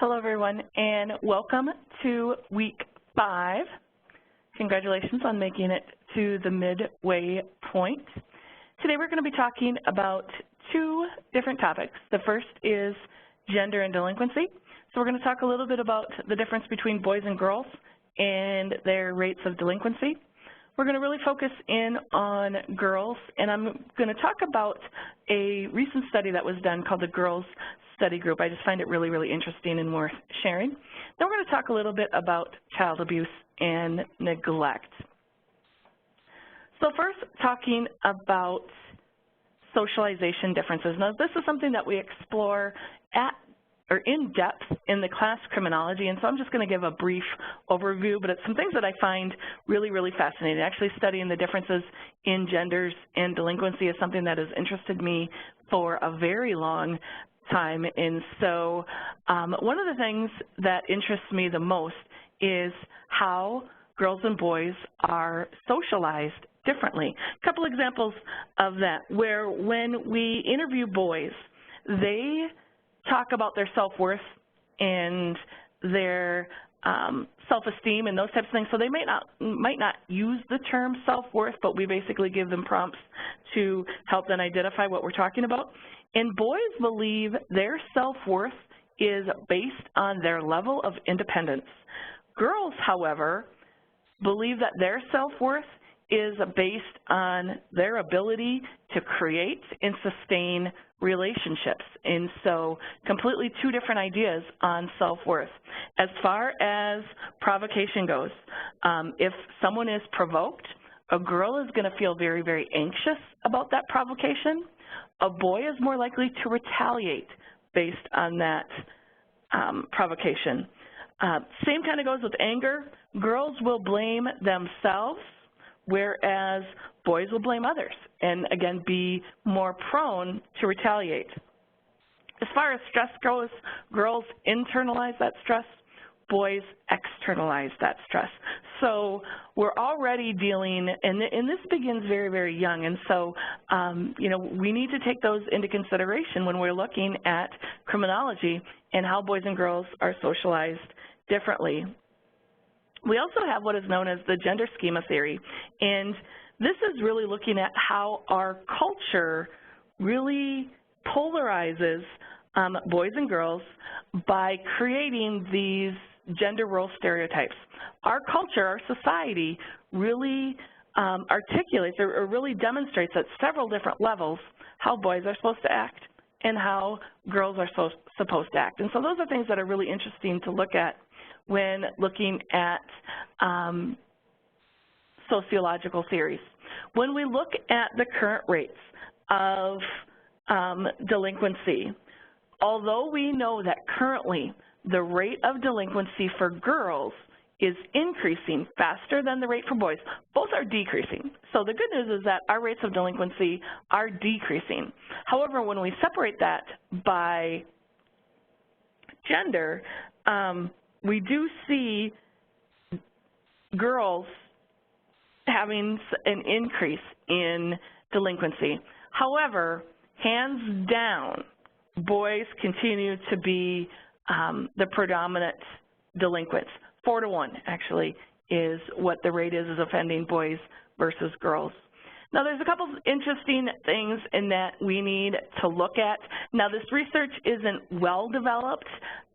Hello, everyone, and welcome to week 5. Congratulations on making it to the midway point. Today we're going to be talking about 2 different topics. The first is gender and delinquency. So we're going to talk a little bit about the difference between boys and girls and their rates of delinquency. We're going to really focus in on girls, and I'm going to talk about a recent study that was done called the Girls Study Group. I just find it really, really interesting and worth sharing. Then we're going to talk a little bit about child abuse and neglect. So first, talking about socialization differences. Now, this is something that we explore in depth in the class criminology, and so I'm just going to give a brief overview, but it's some things that I find really, really fascinating. Actually studying the differences in genders and delinquency is something that has interested me for a very long time, and so one of the things that interests me the most is how girls and boys are socialized differently. A couple examples of that, where when we interview boys, they talk about their self-worth and their self-esteem and those types of things. So they might not use the term self-worth, but we basically give them prompts to help them identify what we're talking about. And boys believe their self-worth is based on their level of independence. Girls, however, believe that their self-worth is based on their ability to create and sustain relationships. And so completely 2 different ideas on self-worth. As far as provocation goes, if someone is provoked, a girl is going to feel very, very anxious about that provocation. A boy is more likely to retaliate based on that provocation. Same kind of goes with anger. Girls will blame themselves, whereas boys will blame others and, again, be more prone to retaliate. As far as stress goes, girls internalize that stress, boys externalize that stress. So we're already dealing, and this begins very, very young, and so we need to take those into consideration when we're looking at criminology and how boys and girls are socialized differently. We also have what is known as the gender schema theory, and this is really looking at how our culture really polarizes boys and girls by creating these gender role stereotypes. Our culture, our society really articulates or really demonstrates at several different levels how boys are supposed to act and how girls are supposed to act. And so those are things that are really interesting to look at when looking at sociological theories. When we look at the current rates of delinquency, although we know that currently the rate of delinquency for girls is increasing faster than the rate for boys, both are decreasing. So the good news is that our rates of delinquency are decreasing. However, when we separate that by gender, we do see girls having an increase in delinquency. However, hands down, boys continue to be the predominant delinquents. 4 to 1, actually, is what the rate is offending boys versus girls. Now, there's a couple of interesting things in that we need to look at. Now, this research isn't well developed,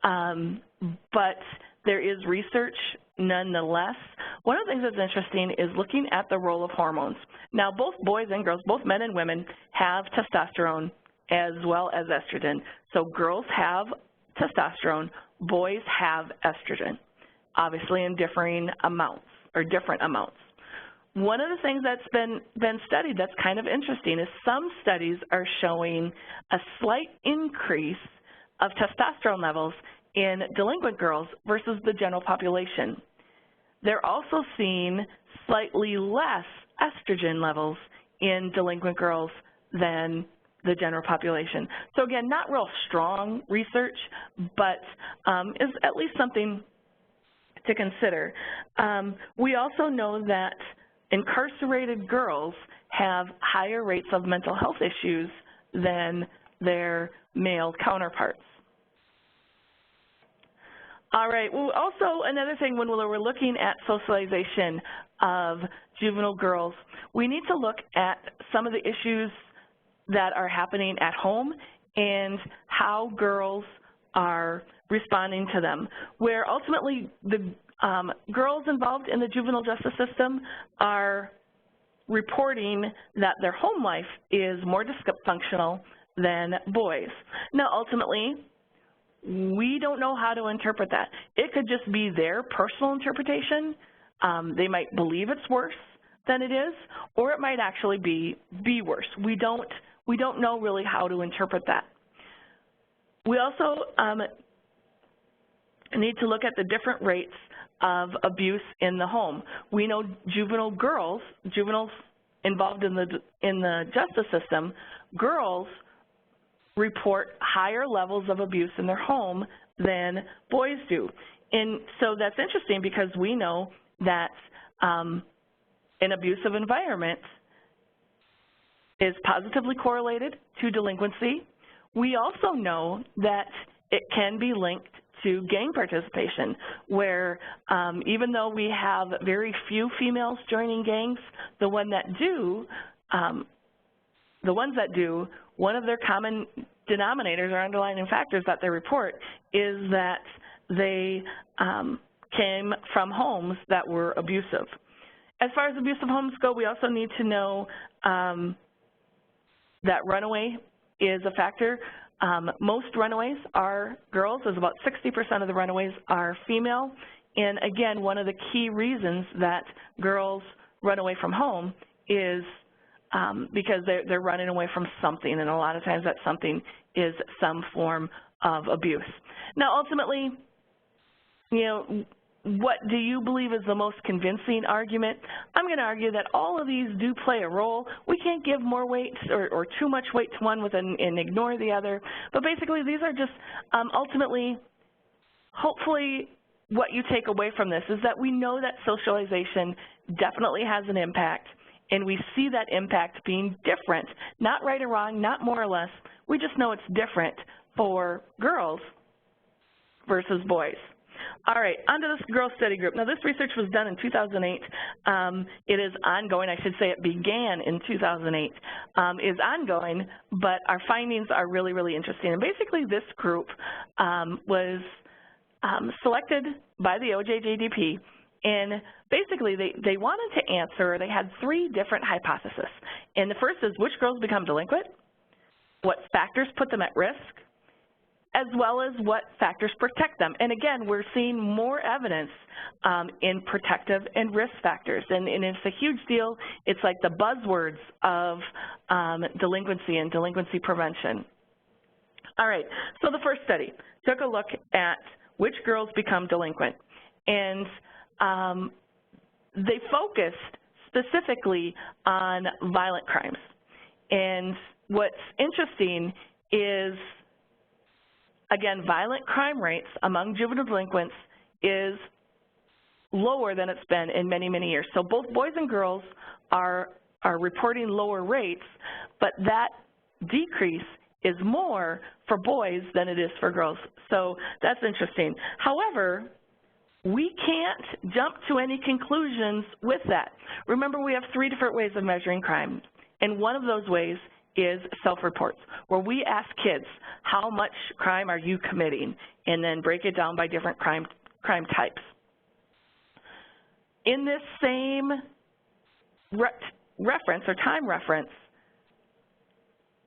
but there is research nonetheless. One of the things that's interesting is looking at the role of hormones. Now, both boys and girls, both men and women, have testosterone as well as estrogen. So girls have testosterone, boys have estrogen, obviously in differing amounts or different amounts. One of the things that's been studied that's kind of interesting is some studies are showing a slight increase of testosterone levels in delinquent girls versus the general population. They're also seeing slightly less estrogen levels in delinquent girls than the general population. So again, not real strong research, but is at least something to consider. We also know that incarcerated girls have higher rates of mental health issues than their male counterparts. All right. Well, also another thing when we're looking at socialization of juvenile girls, we need to look at some of the issues that are happening at home and how girls are responding to them, where ultimately the girls involved in the juvenile justice system are reporting that their home life is more dysfunctional than boys. Now, ultimately, we don't know how to interpret that. It could just be their personal interpretation. They might believe it's worse than it is, or it might actually be worse. We don't know really how to interpret that. We also need to look at the different rates of abuse in the home. We know juveniles involved in the justice system, girls report higher levels of abuse in their home than boys do. And so that's interesting because we know that an abusive environment is positively correlated to delinquency. We also know that it can be linked to gang participation, where even though we have very few females joining gangs, the ones that do, one of their common denominators or underlying factors that they report is that they came from homes that were abusive. As far as abusive homes go, we also need to know that runaway is a factor. Most runaways are girls, as about 60% of the runaways are female. And again, one of the key reasons that girls run away from home is because they're running away from something, and a lot of times that something is some form of abuse. Now, ultimately, you know, what do you believe is the most convincing argument? I'm going to argue that all of these do play a role. We can't give more weight or too much weight to one and ignore the other. But basically, these are just ultimately, hopefully, what you take away from this is that we know that socialization definitely has an impact, and we see that impact being different, not right or wrong, not more or less. We just know it's different for girls versus boys. All right, onto this girl study group. Now, this research was done in 2008. It is ongoing. I should say it began in 2008. Is ongoing, but our findings are really, really interesting. And basically, this group was selected by the OJJDP, and basically they wanted to answer, they had 3 different hypotheses. And the first is which girls become delinquent, what factors put them at risk, as well as what factors protect them. And again, we're seeing more evidence in protective and risk factors. And it's a huge deal. It's like the buzzwords of delinquency and delinquency prevention. All right, so the first study took a look at which girls become delinquent. And they focused specifically on violent crimes. And what's interesting is, again, violent crime rates among juvenile delinquents is lower than it's been in many, many years. So both boys and girls are reporting lower rates, but that decrease is more for boys than it is for girls. So that's interesting. However, we can't jump to any conclusions with that. Remember, we have 3 different ways of measuring crime, and one of those ways is self-reports, where we ask kids, how much crime are you committing, and then break it down by different crime types. In this same reference or time reference,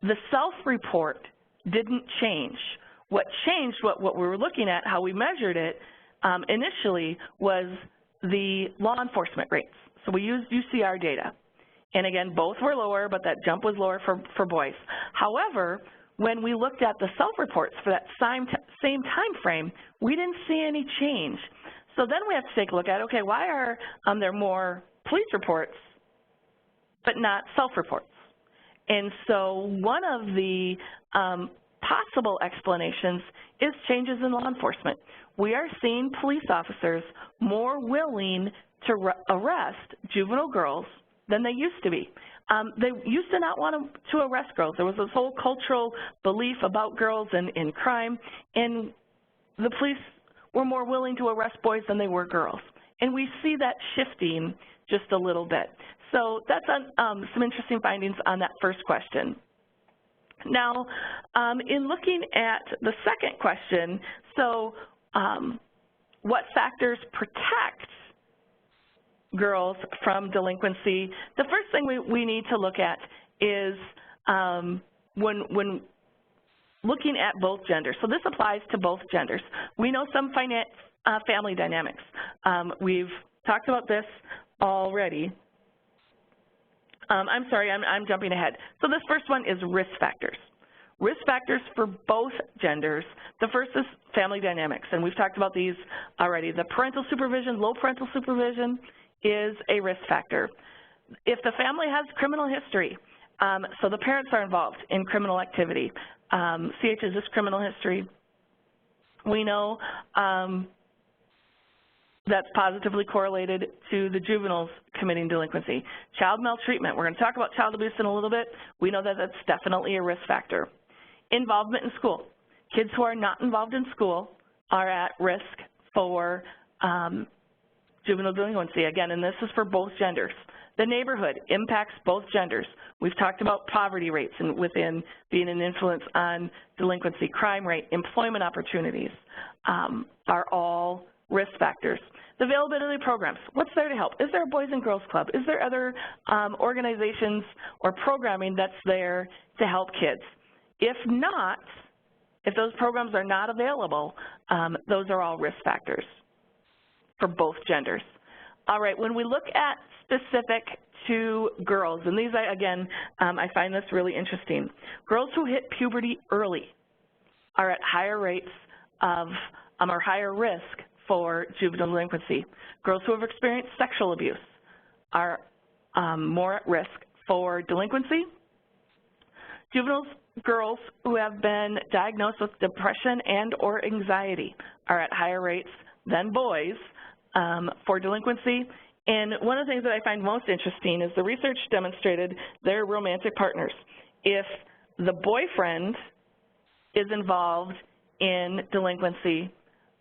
the self-report didn't change. What changed, what we were looking at, how we measured it initially, was the law enforcement rates. So we used UCR data. And again, both were lower, but that jump was lower for boys. However, when we looked at the self-reports for that same time frame, we didn't see any change. So then we have to take a look at, okay, why are there more police reports but not self-reports? And so one of the possible explanations is changes in law enforcement. We are seeing police officers more willing to arrest juvenile girls than they used to be. They used to not want to arrest girls. There was this whole cultural belief about girls and crime, and the police were more willing to arrest boys than they were girls. And we see that shifting just a little bit. So that's some interesting findings on that first question. Now, in looking at the second question, so what factors protect girls from delinquency? The first thing we need to look at is when looking at both genders. So this applies to both genders. We know some family dynamics. We've talked about this already. I'm sorry, I'm jumping ahead. So this first one is risk factors. Risk factors for both genders. The first is family dynamics, and we've talked about these already. The parental supervision, low parental supervision is a risk factor. If the family has criminal history, so the parents are involved in criminal activity, CH is this criminal history, we know that's positively correlated to the juveniles committing delinquency. Child maltreatment, we're going to talk about child abuse in a little bit. We know that that's definitely a risk factor. Involvement in school. Kids who are not involved in school are at risk for juvenile delinquency, again, and this is for both genders. The neighborhood impacts both genders. We've talked about poverty rates and within being an influence on delinquency. Crime rate, employment opportunities are all risk factors. The availability of programs, what's there to help? Is there a Boys and Girls Club? Is there other organizations or programming that's there to help kids? If not, if those programs are not available, those are all risk factors for both genders. All right, when we look at specific to girls, and these, again, I find this really interesting. Girls who hit puberty early are at higher rates of, or higher risk for juvenile delinquency. Girls who have experienced sexual abuse are more at risk for delinquency. Girls who have been diagnosed with depression and or anxiety are at higher rates than boys for delinquency. And one of the things that I find most interesting is the research demonstrated they're romantic partners. If the boyfriend is involved in delinquency,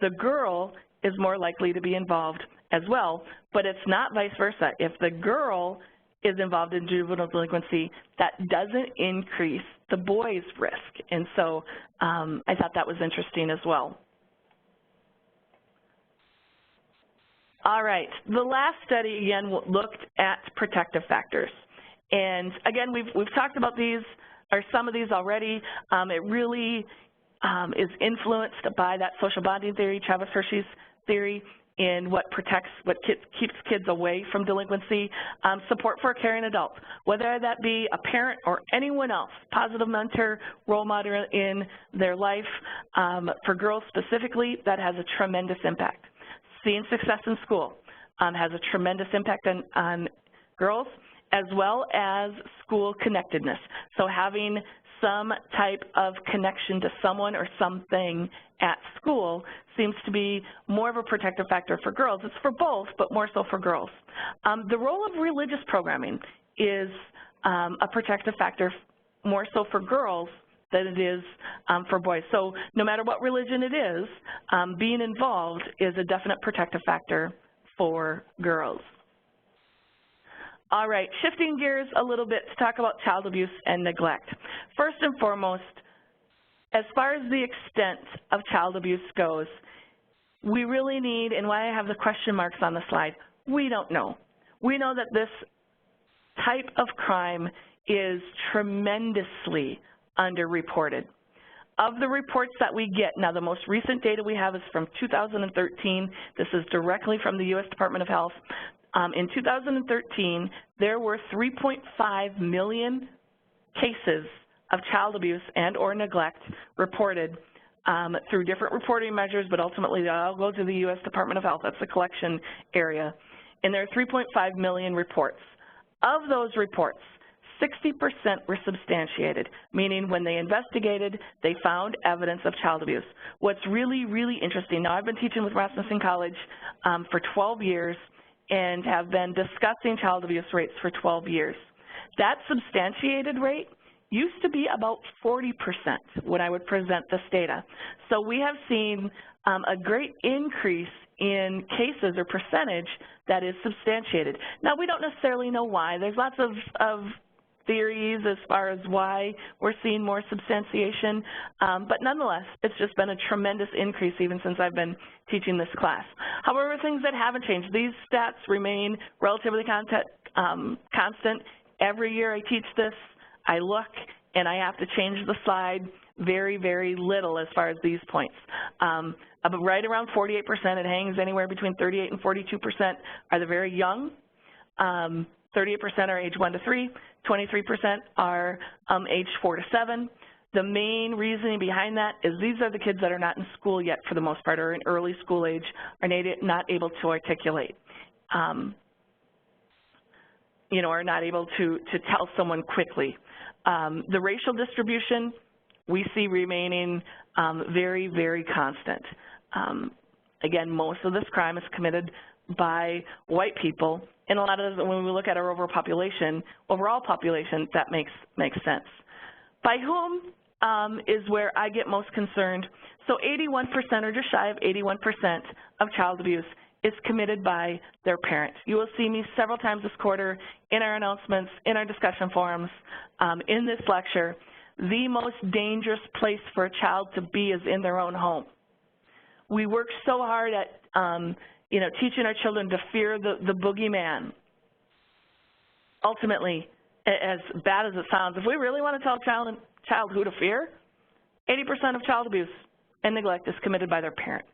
the girl is more likely to be involved as well, but it's not vice versa. If the girl is involved in juvenile delinquency, that doesn't increase the boy's risk. And so I thought that was interesting as well. All right, the last study, again, looked at protective factors. And again, we've talked about these, or some of these already. It really is influenced by that social bonding theory, Travis Hershey's theory, in what keeps kids away from delinquency. Support for a caring adult, whether that be a parent or anyone else, positive mentor, role model in their life. For girls specifically, that has a tremendous impact. Seeing success in school has a tremendous impact on girls, as well as school connectedness. So having some type of connection to someone or something at school seems to be more of a protective factor for girls. It's for both, but more so for girls. The role of religious programming is a protective factor more so for girls than it is for boys. So no matter what religion it is, being involved is a definite protective factor for girls. All right, shifting gears a little bit to talk about child abuse and neglect. First and foremost, as far as the extent of child abuse goes, we really need, and why I have the question marks on the slide, we don't know. We know that this type of crime is tremendously underreported. Of the reports that we get, now the most recent data we have is from 2013. This is directly from the U.S. Department of Health. In 2013, there were 3.5 million cases of child abuse and or neglect reported through different reporting measures, but ultimately they all go to the U.S. Department of Health. That's the collection area. And there are 3.5 million reports. Of those reports, 60% were substantiated, meaning when they investigated, they found evidence of child abuse. What's really, really interesting, now I've been teaching with Rasmussen College for 12 years and have been discussing child abuse rates for 12 years. That substantiated rate used to be about 40% when I would present this data. So we have seen a great increase in cases or percentage that is substantiated. Now, we don't necessarily know why. There's lots of theories as far as why we're seeing more substantiation, but nonetheless, it's just been a tremendous increase even since I've been teaching this class. However, things that haven't changed, these stats remain relatively constant. Every year I teach this, I look, and I have to change the slide very, very little as far as these points. Right around 48%, it hangs anywhere between 38 and 42% are the very young. 38% are age 1 to 3, 23% are age 4 to 7. The main reasoning behind that is these are the kids that are not in school yet for the most part, or in early school age, are not able to articulate. You know, are not able to tell someone quickly. The racial distribution we see remaining very, very constant. Again, most of this crime is committed by white people, and a lot of this, when we look at our overall population, that makes sense. By whom is where I get most concerned. So 81%, or just shy of 81% of child abuse is committed by their parents. You will see me several times this quarter in our announcements, in our discussion forums, in this lecture. The most dangerous place for a child to be is in their own home. We work so hard at you know, teaching our children to fear the boogeyman. Ultimately, as bad as it sounds, if we really want to tell a child who to fear, 80% of child abuse and neglect is committed by their parent.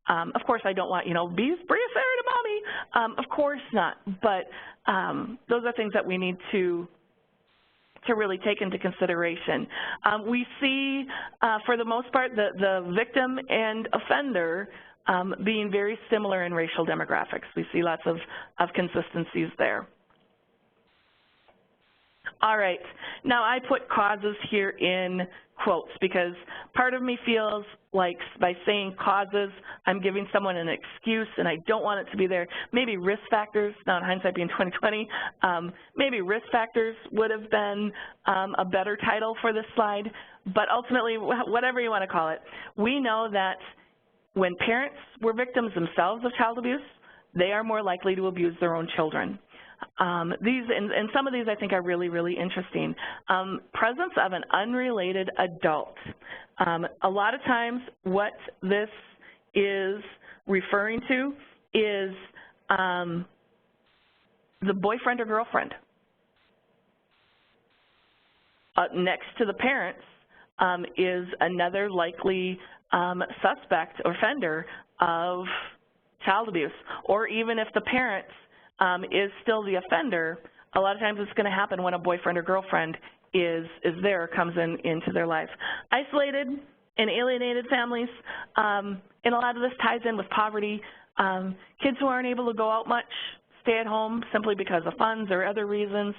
Of course, I don't want, you know, bring a fairy to mommy. Of course not, but those are things that we need to really take into consideration. We see, for the most part, the victim and offender being very similar in racial demographics. We see lots of consistencies there. All right, now I put causes here in quotes because part of me feels like by saying causes, I'm giving someone an excuse and I don't want it to be there. Maybe risk factors, now in hindsight being 2020, maybe risk factors would have been a better title for this slide, but ultimately, whatever you want to call it, we know that when parents were victims themselves of child abuse, they are more likely to abuse their own children. And some of these I think are really, really interesting. Presence of an unrelated adult. A lot of times what this is referring to is the boyfriend or girlfriend. Next to the parents is another likely suspect or offender of child abuse, or even if the parents is still the offender, a lot of times it's going to happen when a boyfriend or girlfriend is there, comes into their life. Isolated and alienated families, and a lot of this ties in with poverty. Kids who aren't able to go out much, stay at home simply because of funds or other reasons,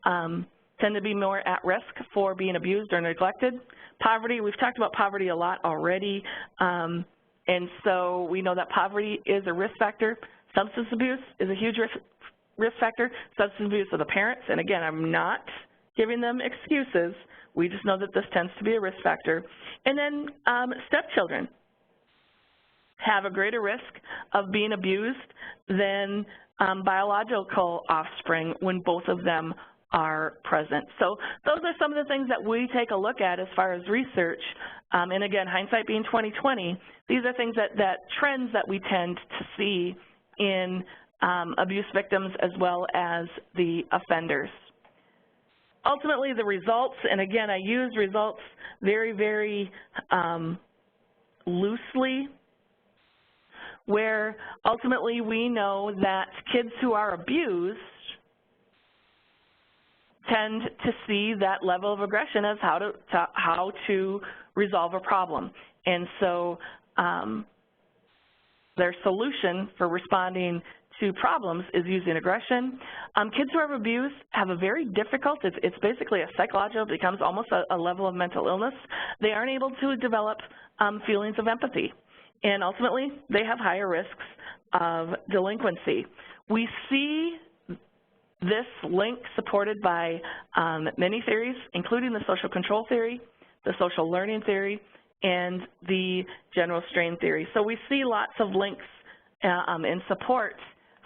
tend to be more at risk for being abused or neglected. Poverty, we've talked about poverty a lot already, and so we know that poverty is a risk factor. Substance abuse is a huge risk factor. Substance abuse of the parents, and again, I'm not giving them excuses. We just know that this tends to be a risk factor. And then stepchildren have a greater risk of being abused than biological offspring when both of them are present. So those are some of the things that we take a look at as far as research. And again, hindsight being 2020, these are things that trends that we tend to see in abuse victims as well as the offenders. Ultimately, the results, and again, I use results very, very loosely, where ultimately we know that kids who are abused tend to see that level of aggression as how to resolve a problem. And so their solution for responding to problems is using aggression. Kids who are abused have a very difficult, it's basically a psychological, it becomes almost a level of mental illness. They aren't able to develop feelings of empathy. And ultimately, they have higher risks of delinquency. We see this link supported by many theories, including the social control theory, the social learning theory, and the general strain theory. So we see lots of links in support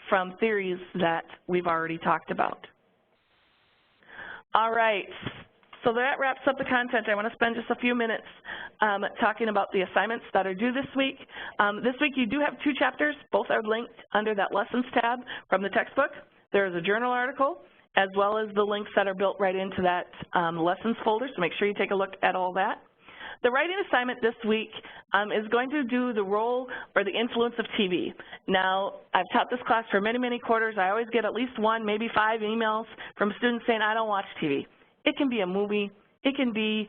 from theories that we've already talked about. All right, so that wraps up the content. I want to spend just a few minutes talking about the assignments that are due this week. This week you do have 2 chapters. Both are linked under that Lessons tab from the textbook. There is a journal article as well as the links that are built right into that Lessons folder, so make sure you take a look at all that. The writing assignment this week is going to do the role or the influence of TV. Now, I've taught this class for many, many quarters. I always get at least 1, maybe 5 emails from students saying, I don't watch TV. It can be a movie. It can be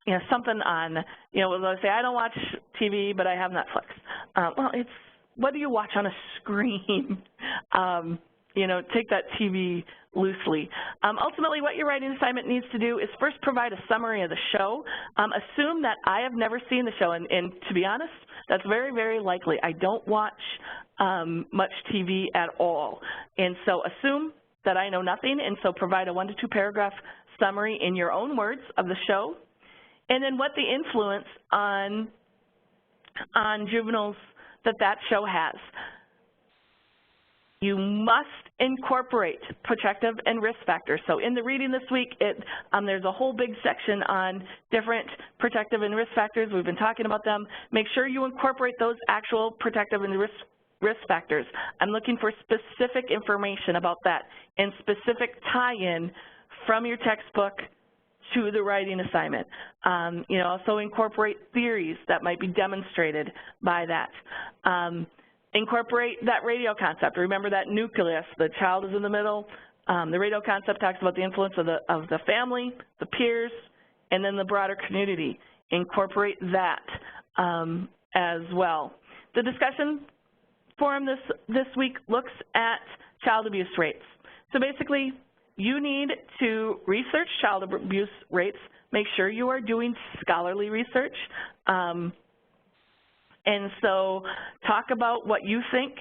you know, something on, you know, they'll say, I don't watch TV, but I have Netflix. Well, it's what do you watch on a screen? You know, take that TV loosely. Ultimately, what your writing assignment needs to do is first provide a summary of the show. Assume that I have never seen the show, and to be honest, that's very, very likely. I don't watch much TV at all, and so assume that I know nothing, and so provide a 1 to 2 paragraph summary in your own words of the show, and then what the influence on juveniles that show has. You must incorporate protective and risk factors. So in the reading this week, there's a whole big section on different protective and risk factors. We've been talking about them. Make sure you incorporate those actual protective and risk factors. I'm looking for specific information about that and specific tie-in from your textbook to the writing assignment. You know, also incorporate theories that might be demonstrated by that. Incorporate that radio concept. Remember that nucleus, the child is in the middle. The radio concept talks about the influence of the family, the peers, and then the broader community. Incorporate that as well. The discussion forum this week looks at child abuse rates. So basically, you need to research child abuse rates. Make sure you are doing scholarly research. And so talk about what you think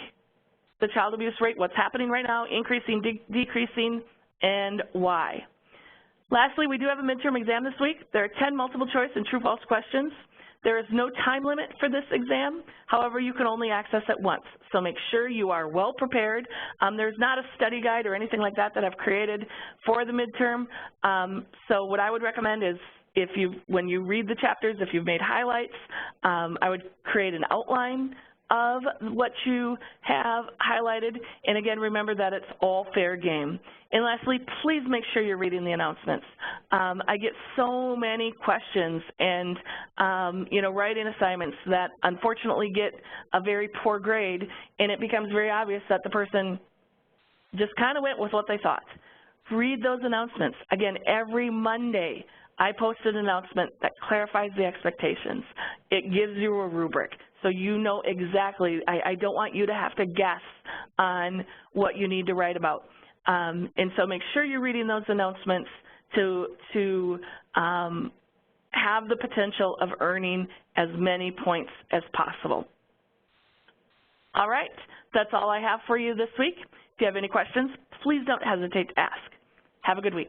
the child abuse rate, what's happening right now, increasing, decreasing, and why. Lastly, we do have a midterm exam this week. There are 10 multiple choice and true-false questions. There is no time limit for this exam. However, you can only access it once. So make sure you are well prepared. There's not a study guide or anything like that I've created for the midterm. So what I would recommend is when you read the chapters, if you've made highlights, I would create an outline of what you have highlighted. And again, remember that it's all fair game. And lastly, please make sure you're reading the announcements. I get so many questions and you know, writing assignments that unfortunately get a very poor grade, and it becomes very obvious that the person just kind of went with what they thought. Read those announcements. Again, every Monday, I post an announcement that clarifies the expectations. It gives you a rubric, so you know exactly. I don't want you to have to guess on what you need to write about. And so make sure you're reading those announcements to have the potential of earning as many points as possible. All right, that's all I have for you this week. If you have any questions, please don't hesitate to ask. Have a good week.